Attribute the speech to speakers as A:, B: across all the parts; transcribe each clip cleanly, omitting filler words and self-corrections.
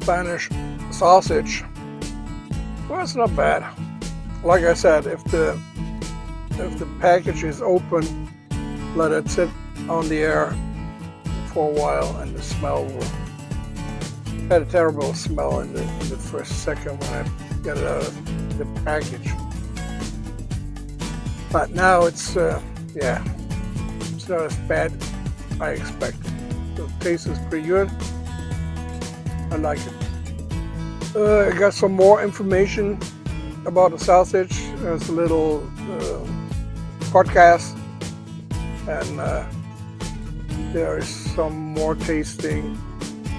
A: Spanish sausage. Well, it's not bad. Like I said, if the package is open, let it sit on the air for a while, and the smell will. Had a terrible smell in the first second when I got it out of the package. But now it's it's not as bad as I expected. The taste is pretty good. I like it. I got some more information about the sausage. There's a little podcast, and there is some more tasting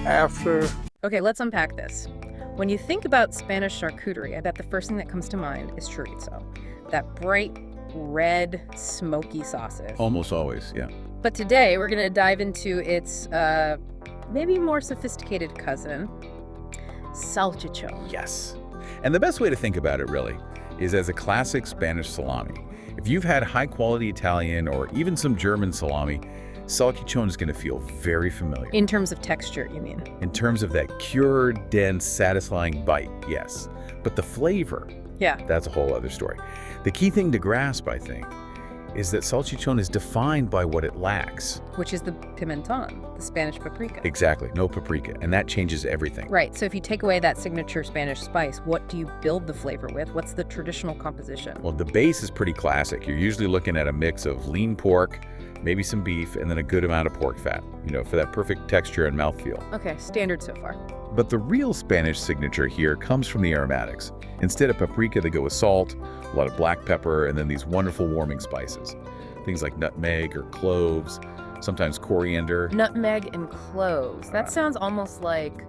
A: after.
B: Okay, let's unpack this. When you think about Spanish charcuterie, I bet the first thing that comes to mind is chorizo. That bright, red, smoky sausage.
C: Almost always, yeah.
B: But today, we're going to dive into its maybe more sophisticated cousin, salchichon.
C: Yes. And the best way to think about it, really, is as a classic Spanish salami. If you've had high-quality Italian or even some German salami, salchichon is going to feel very familiar.
B: In terms of texture, you mean?
C: In terms of that cured, dense, satisfying bite, yes. But the flavor,
B: yeah,
C: that's a whole other story. The key thing to grasp, I think, is that salchichon is defined by what it lacks.
B: Which is the pimentón, the Spanish paprika.
C: Exactly, no paprika, and that changes everything.
B: Right, so if you take away that signature Spanish spice, what do you build the flavor with? What's the traditional composition?
C: Well, the base is pretty classic. You're usually looking at a mix of lean pork, maybe some beef, and then a good amount of pork fat, for that perfect texture and mouthfeel.
B: Okay, standard so far.
C: But the real Spanish signature here comes from the aromatics. Instead of paprika, they go with salt, a lot of black pepper, and then these wonderful warming spices. Things like nutmeg or cloves, sometimes coriander.
B: Nutmeg and cloves. That sounds almost like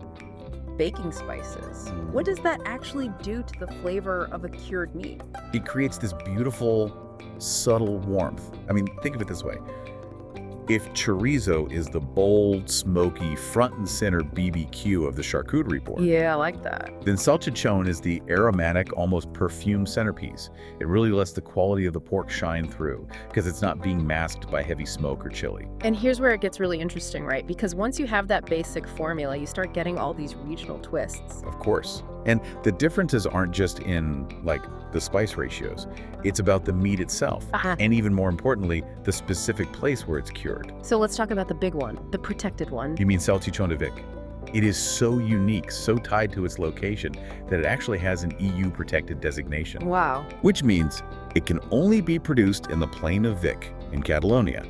B: baking spices. What does that actually do to the flavor of a cured meat?
C: It creates this beautiful, subtle warmth. I mean, think of it this way. If chorizo is the bold, smoky, front and center BBQ of the charcuterie board,
B: yeah, I like that,
C: then salchichon is the aromatic, almost perfumed centerpiece. It really lets the quality of the pork shine through because it's not being masked by heavy smoke or chili.
B: And here's where it gets really interesting, right? Because once you have that basic formula, you start getting all these regional twists.
C: Of course. And the differences aren't just in, the spice ratios. It's about the meat itself. And even more importantly, the specific place where it's cured.
B: So let's talk about the big one, the protected one.
C: You mean salchichon de Vic? It is so unique, so tied to its location, that it actually has an EU protected designation.
B: Wow.
C: Which means it can only be produced in the plain of Vic in Catalonia.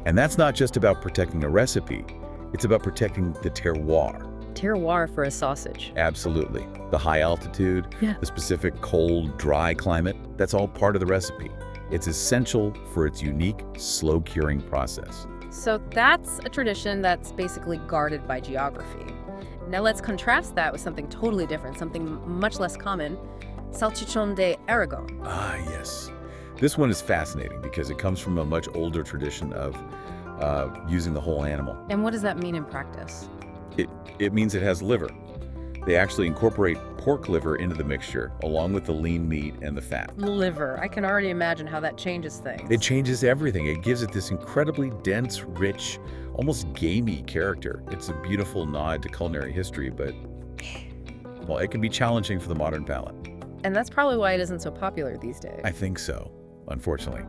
C: And that's not just about protecting a recipe, it's about protecting the terroir.
B: Terroir for a sausage.
C: Absolutely. The high altitude, the specific cold, dry climate, that's all part of the recipe. It's essential for its unique, slow curing process.
B: So that's a tradition that's basically guarded by geography. Now let's contrast that with something totally different, something much less common, salchichon de Aragon.
C: Ah, yes. This one is fascinating because it comes from a much older tradition of using the whole animal.
B: And what does that mean in practice?
C: It means it has liver. They actually incorporate pork liver into the mixture, along with the lean meat and the fat.
B: Liver. I can already imagine how that changes things.
C: It changes everything. It gives it this incredibly dense, rich, almost gamey character. It's a beautiful nod to culinary history, but, well, it can be challenging for the modern palate.
B: And that's probably why it isn't so popular these days.
C: I think so, unfortunately.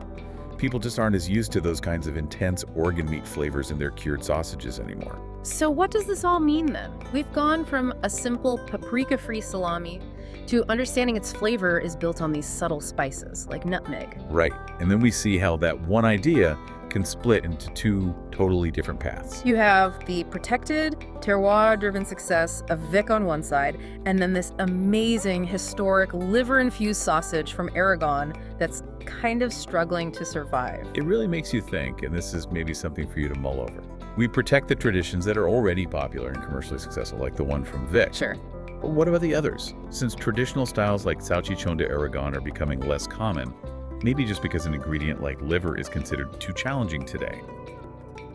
C: People just aren't as used to those kinds of intense organ meat flavors in their cured sausages anymore.
B: So what does this all mean then? We've gone from a simple paprika-free salami to understanding its flavor is built on these subtle spices like nutmeg.
C: Right, and then we see how that one idea can split into two totally different paths.
B: You have the protected, terroir-driven success of Vic on one side, and then this amazing, historic, liver-infused sausage from Aragon that's kind of struggling to survive.
C: It really makes you think, and this is maybe something for you to mull over. We protect the traditions that are already popular and commercially successful, like the one from Vic.
B: Sure.
C: But what about the others? Since traditional styles like salchichon de Aragon are becoming less common, maybe just because an ingredient like liver is considered too challenging today,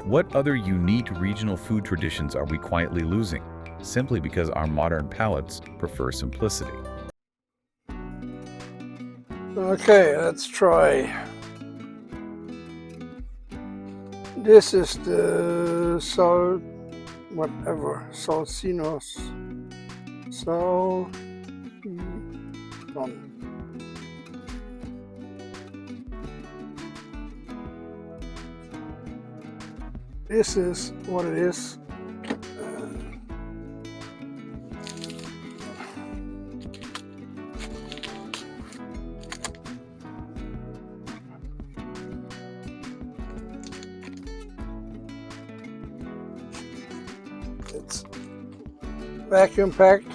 C: what other unique regional food traditions are we quietly losing, simply because our modern palates prefer simplicity?
A: Okay, let's try. This is the salsinos So, done. This is what it is. It's vacuum packed.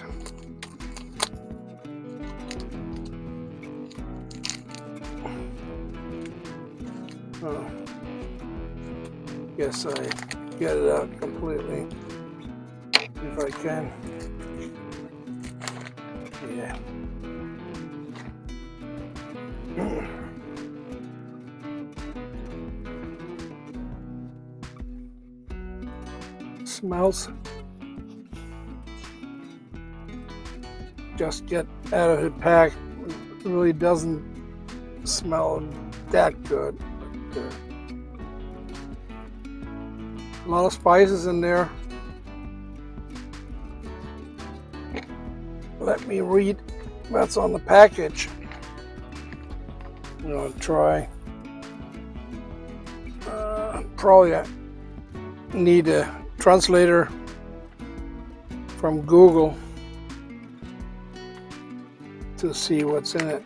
A: Guess I get it out completely if I can. Yeah. Smells. Just get out of the pack. It really doesn't smell that good. A lot of spices in there. Let me read what's on the package. I'm gonna try. Probably I need a translator from Google to see what's in it.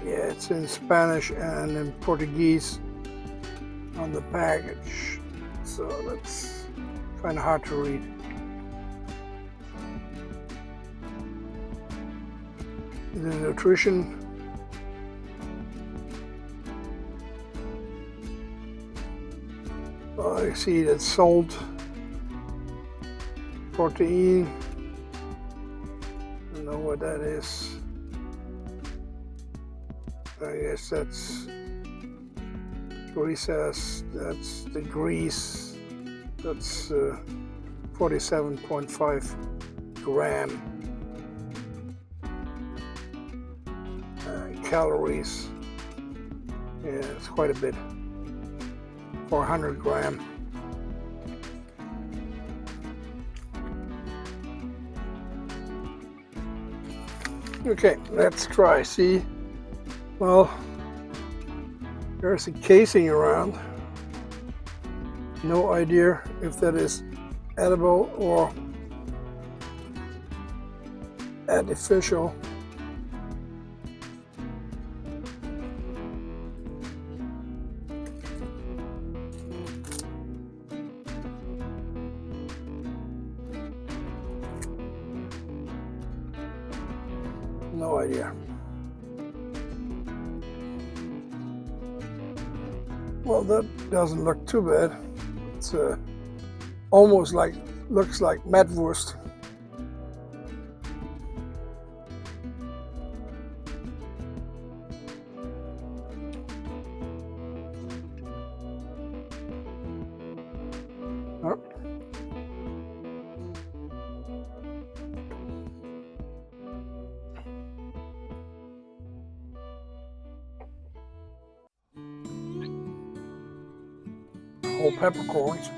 A: Yeah, it's in Spanish and in Portuguese on the package, so that's kind of hard to read. The nutrition. I see that salt, protein. I don't know what that is. I guess that's greases. That's the grease. That's 47.5 gram. Calories. Yeah, it's quite a bit. 400 gram. Okay, let's try. See, well, there's a casing around. No idea if that is edible or artificial. No idea. Well, that doesn't look too bad. It's almost like, looks like Mettwurst. Oh. Whole peppercorns,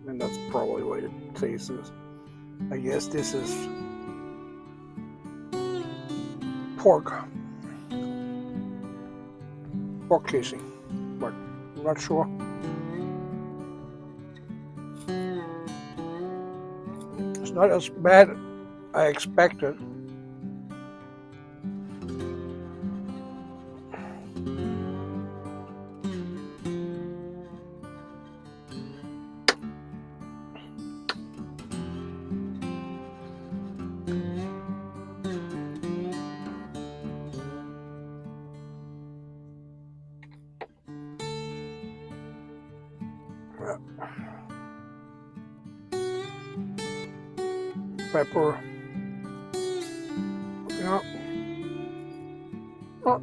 A: and that's probably the way it tastes. I guess this is pork casing, but I'm not sure. It's not as bad as I expected. Pepper, yeah, oh,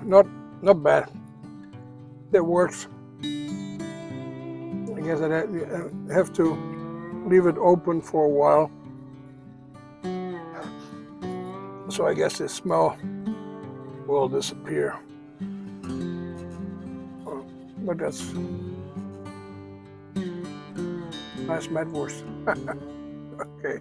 A: not bad. That works. I guess I have to leave it open for a while, so I guess the smell will disappear. But that's Nice Medwurst. Okay.